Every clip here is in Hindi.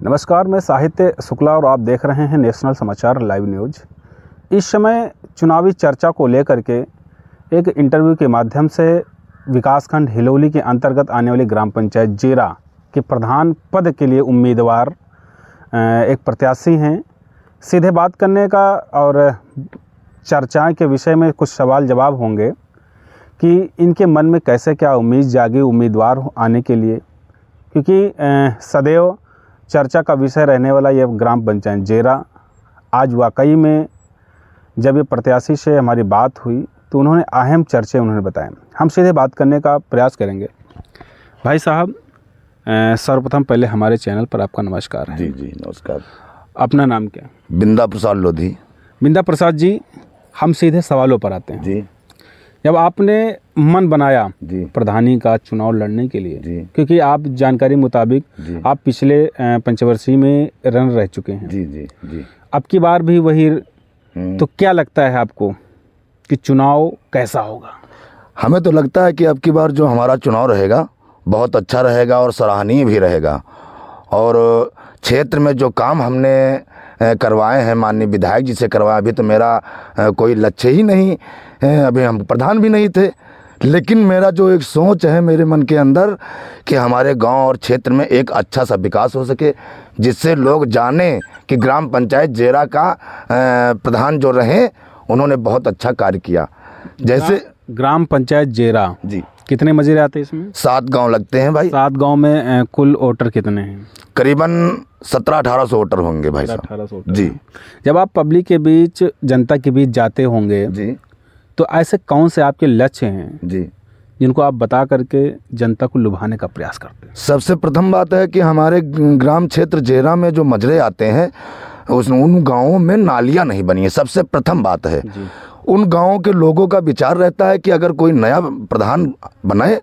नमस्कार, मैं साहित्य शुक्ला और आप देख रहे हैं नेशनल समाचार लाइव न्यूज। इस समय चुनावी चर्चा को लेकर के एक इंटरव्यू के माध्यम से विकासखंड हिलोली के अंतर्गत आने वाली ग्राम पंचायत जेरा के प्रधान पद के लिए उम्मीदवार एक प्रत्याशी हैं। सीधे बात करने का और चर्चाएं के विषय में कुछ सवाल जवाब होंगे कि इनके मन में कैसे क्या उम्मीद जागी उम्मीदवार आने के लिए, क्योंकि सदैव चर्चा का विषय रहने वाला ये ग्राम पंचायत जेरा आज वाकई में जब ये प्रत्याशी से हमारी बात हुई तो उन्होंने अहम चर्चे बताए। हम सीधे बात करने का प्रयास करेंगे। भाई साहब, सर्वप्रथम पहले हमारे चैनल पर आपका नमस्कार है। जी नमस्कार। अपना नाम क्या? बिंदा प्रसाद लोधी। बिंदा प्रसाद जी, हम सीधे सवालों पर आते हैं। जी। जब आपने मन बनाया जी प्रधानी का चुनाव लड़ने के लिए, जी, क्योंकि आप जानकारी मुताबिक आप पिछले पंचवर्षीय में रन रह चुके हैं। जी जी जी। अब की बार भी वही, तो क्या लगता है आपको कि चुनाव कैसा होगा? हमें तो लगता है कि अब की बार जो हमारा चुनाव रहेगा बहुत अच्छा रहेगा और सराहनीय भी रहेगा। और क्षेत्र में जो काम हमने करवाए हैं माननीय विधायक जी से करवाए, अभी तो मेरा कोई लक्ष्य ही नहीं, अभी हम प्रधान भी नहीं थे, लेकिन मेरा जो एक सोच है मेरे मन के अंदर कि हमारे गांव और क्षेत्र में एक अच्छा सा विकास हो सके, जिससे लोग जाने कि ग्राम पंचायत जेरा का प्रधान जो रहे उन्होंने बहुत अच्छा कार्य किया। जैसे ग्राम पंचायत जेरा जी, कितने मजीरे आते हैं इसमें? 7 गांव लगते हैं भाई। 7 गांव में कुल वोटर कितने हैं? करीबन 1700-1800 वोटर होंगे भाई साहब। 1800 जी। जब आप पब्लिक के बीच, जनता के बीच जाते होंगे जी, तो ऐसे कौन से आपके लक्ष्य हैं जी, जिनको आप बता करके जनता को लुभाने का प्रयास करते हैं? सबसे प्रथम बात है कि हमारे ग्राम क्षेत्र जेरा में जो मजरे आते हैं उन गांवों में नालियां नहीं बनी है। सबसे प्रथम बात है उन गांवों के लोगों का विचार रहता है कि अगर कोई नया प्रधान बने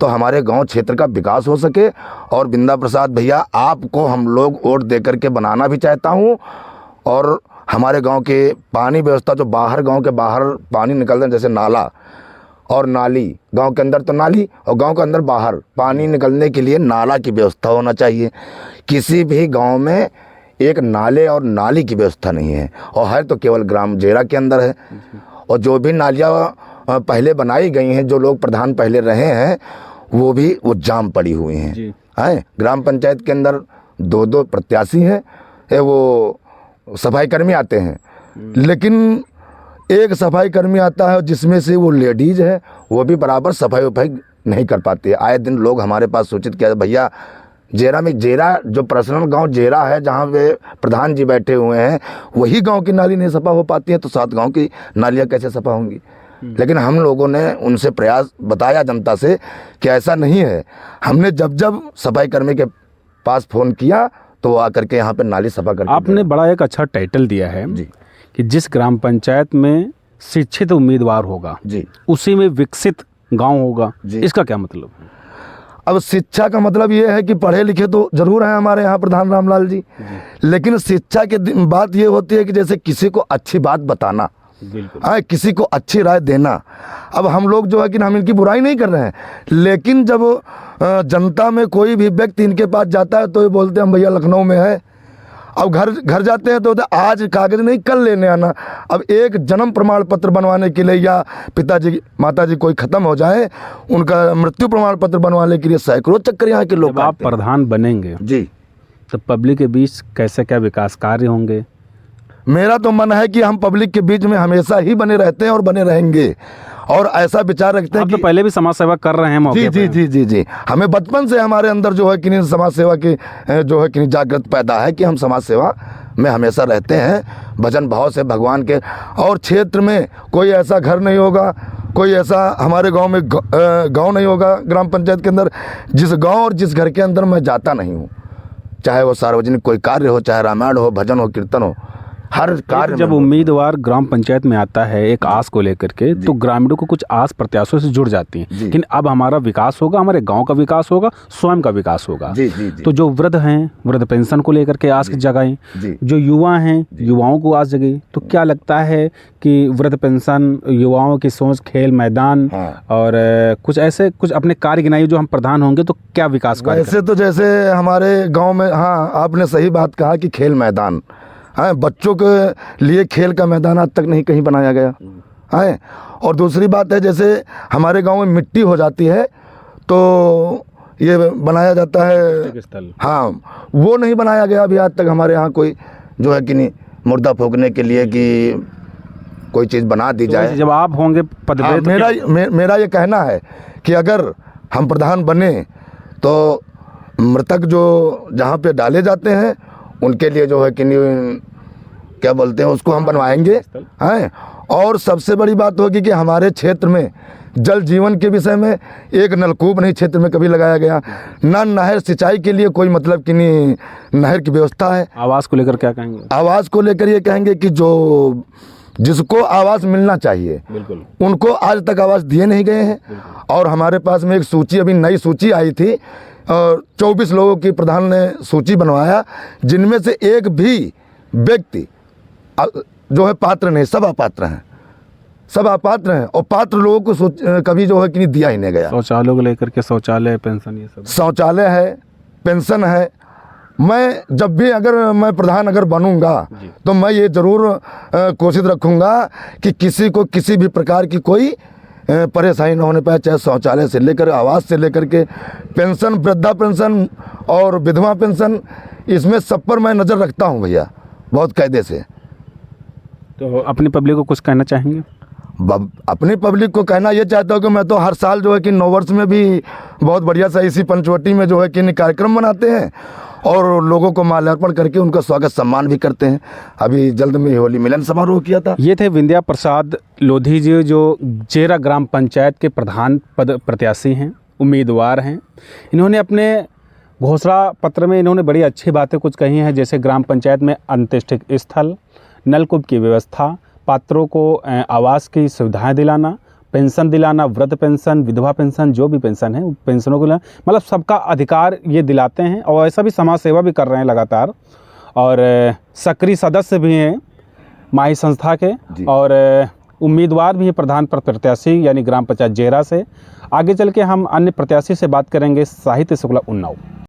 तो हमारे गांव क्षेत्र का विकास हो सके। और बिंदा प्रसाद भैया, आपको हम लोग वोट दे करके बनाना भी चाहता हूं। और हमारे गांव के पानी व्यवस्था, जो बाहर गांव के बाहर पानी निकलते हैं जैसे नाला और नाली, गांव के अंदर तो नाली और गांव के अंदर बाहर पानी निकलने के लिए नाला की व्यवस्था होना चाहिए। किसी भी गांव में एक नाले और नाली की व्यवस्था नहीं है, और है तो केवल ग्राम जेरा के अंदर है। और जो भी नालियाँ पहले बनाई गई हैं, जो लोग प्रधान पहले रहे हैं, वो जाम पड़ी हुई हैं। ग्राम पंचायत के अंदर 2-2 प्रत्याशी हैं, वो सफाई कर्मी आते हैं, लेकिन एक सफाई कर्मी आता है जिसमें से वो लेडीज है, वो भी बराबर सफाई वफाई नहीं कर पाती है। आए दिन लोग हमारे पास सूचित किया, भैया जेरा में, जेरा जो पर्सनल गांव जेरा है जहां पे प्रधान जी बैठे हुए हैं, वही गांव की नाली नहीं सफा हो पाती है, तो 7 गांव की नालियां कैसे सफा होंगी? लेकिन हम लोगों ने उनसे प्रयास बताया जनता से कि ऐसा नहीं है। हमने जब सफाई कर्मी के पास फ़ोन किया तो वो आकर के यहाँ पे नाली सफा करके आपने बड़ा एक अच्छा टाइटल दिया है जी कि जिस ग्राम पंचायत में शिक्षित उम्मीदवार होगा जी, उसी में विकसित गांव होगा। इसका क्या मतलब है? अब शिक्षा का मतलब ये है कि पढ़े लिखे तो जरूर हैं हमारे यहाँ प्रधान रामलाल जी, लेकिन शिक्षा की बात ये होती है कि जैसे किसी को अच्छी बात बताना, किसी को अच्छी राय देना। अब हम लोग जो है कि हम इनकी बुराई नहीं कर रहे हैं, लेकिन जब जनता में कोई भी व्यक्ति इनके पास जाता है तो ये बोलते हैं हम भैया लखनऊ में है। अब घर जाते हैं तो आज कागज नहीं कल लेने आना। अब एक जन्म प्रमाण पत्र बनवाने के लिए, या पिताजी माताजी कोई ख़त्म हो जाए उनका मृत्यु प्रमाण पत्र बनवाने के लिए सैकड़ों चक्कर यहाँ के लोग। आप प्रधान बनेंगे जी, तो पब्लिक के बीच कैसे क्या विकास कार्य होंगे? मेरा तो मन है कि हम पब्लिक के बीच में हमेशा ही बने रहते हैं और बने रहेंगे, और ऐसा विचार रखते हैं। आप तो पहले भी समाज सेवा कर रहे हैं मौके जी जी जी जी जी। हमें बचपन से हमारे अंदर जो है कि समाज सेवा की जो है कि जागृत पैदा है कि हम समाज सेवा में हमेशा रहते हैं, भजन भाव से भगवान के। और क्षेत्र में कोई ऐसा घर नहीं होगा, कोई ऐसा हमारे गांव में गांव नहीं होगा ग्राम पंचायत के अंदर जिस गांव और जिस घर के अंदर मैं जाता नहीं हूँ, चाहे वो सार्वजनिक कोई कार्य हो, चाहे रामायण हो, भजन हो, कीर्तन हो, हर कार्य जब में उम्मीदवार ग्राम पंचायत में आता है एक आस को लेकर के, तो ग्रामीणों को कुछ आस प्रत्याशियों से जुड़ जाती हैं, लेकिन अब हमारा विकास होगा, हमारे गांव का विकास होगा, स्वयं का विकास होगा। जी जी जी। तो जो वृद्ध हैं, वृद्ध पेंशन को लेकर के आस जगाई, जो युवा हैं, युवाओं को आस जगी। तो क्या लगता है कि वृद्ध पेंशन, युवाओं की सोच, खेल मैदान और कुछ ऐसे कुछ अपने कार्य गिनाइए, जो हम प्रधान होंगे तो क्या विकास कार्य? ऐसे तो जैसे हमारे गांव में, हाँ आपने सही बात कहा कि खेल मैदान है, बच्चों के लिए खेल का मैदान आज तक नहीं कहीं बनाया गया है। और दूसरी बात है, जैसे हमारे गांव में मिट्टी हो जाती है तो ये बनाया जाता है स्थल, हाँ वो नहीं बनाया गया अभी आज तक हमारे यहाँ कोई, जो है कि नहीं मुर्दा फूकने के लिए कि कोई चीज़ बना दी जाए। जब आप होंगे पद पे, तो मेरा ये कहना है कि अगर हम प्रधान बने तो मृतक जो जहाँ पे डाले जाते हैं उनके लिए जो है कि नहीं, क्या बोलते हैं उसको, हम बनवाएंगे हैं। और सबसे बड़ी बात होगी कि हमारे क्षेत्र में जल जीवन के विषय में एक नलकूप नहीं क्षेत्र में कभी लगाया गया, ना नहर सिंचाई के लिए कोई मतलब कि नहीं नहर की व्यवस्था है। आवास को लेकर क्या कहेंगे? आवास को लेकर ये कहेंगे कि जो जिसको आवास मिलना चाहिए बिल्कुल उनको आज तक आवास दिए नहीं गए हैं। और हमारे पास में एक सूची, अभी नई सूची आई थी और 24 लोगों की प्रधान ने सूची बनवाया, जिनमें से एक भी व्यक्ति जो है पात्र नहीं, सब अपात्र हैं, सब अपात्र हैं। और पात्र लोगों को कभी जो है कि नहीं दिया ही नहीं गया। शौचालय को लेकर के, शौचालय, पेंशन, ये सब, शौचालय है, पेंशन है। मैं जब भी अगर मैं प्रधान अगर बनूंगा तो मैं ये ज़रूर कोशिश रखूंगा कि किसी को किसी भी प्रकार की कोई परेशानी न होने पाए, चाहे शौचालय से लेकर, आवास से लेकर के, पेंशन, वृद्धा पेंशन और विधवा पेंशन, इसमें सब पर मैं नज़र रखता हूं भैया, बहुत कायदे से। तो अपनी पब्लिक को कुछ कहना चाहेंगे? अपनी पब्लिक को कहना ये चाहता हूँ कि मैं तो हर साल जो है कि 9 वर्ष में भी बहुत बढ़िया सा इसी पंचवटी में जो है कि कार्यक्रम मनाते हैं और लोगों को माल्यार्पण करके उनका स्वागत सम्मान भी करते हैं। अभी जल्द में होली मिलन समारोह किया था। ये थे विंध्या प्रसाद लोधी जी, जो जेरा ग्राम पंचायत के प्रधान पद प्रत्याशी हैं, उम्मीदवार हैं। इन्होंने अपने घोषणा पत्र में इन्होंने बड़ी अच्छी बातें कुछ कही हैं, जैसे ग्राम पंचायत में अंत्येष्टि स्थल, नलकूप की व्यवस्था, पात्रों को आवास की सुविधाएं दिलाना, पेंशन दिलाना, वृद्ध पेंशन, विधवा पेंशन, जो भी पेंशन है पेंशनों को मतलब सबका अधिकार ये दिलाते हैं। और ऐसा भी समाज सेवा भी कर रहे हैं लगातार, और सक्रिय सदस्य भी हैं माही संस्था के, और उम्मीदवार भी हैं प्रधान प्रत्याशी यानी ग्राम पंचायत जेरा से। आगे चल के हम अन्य प्रत्याशी से बात करेंगे। साहित्य शुक्ला, उन्नाव।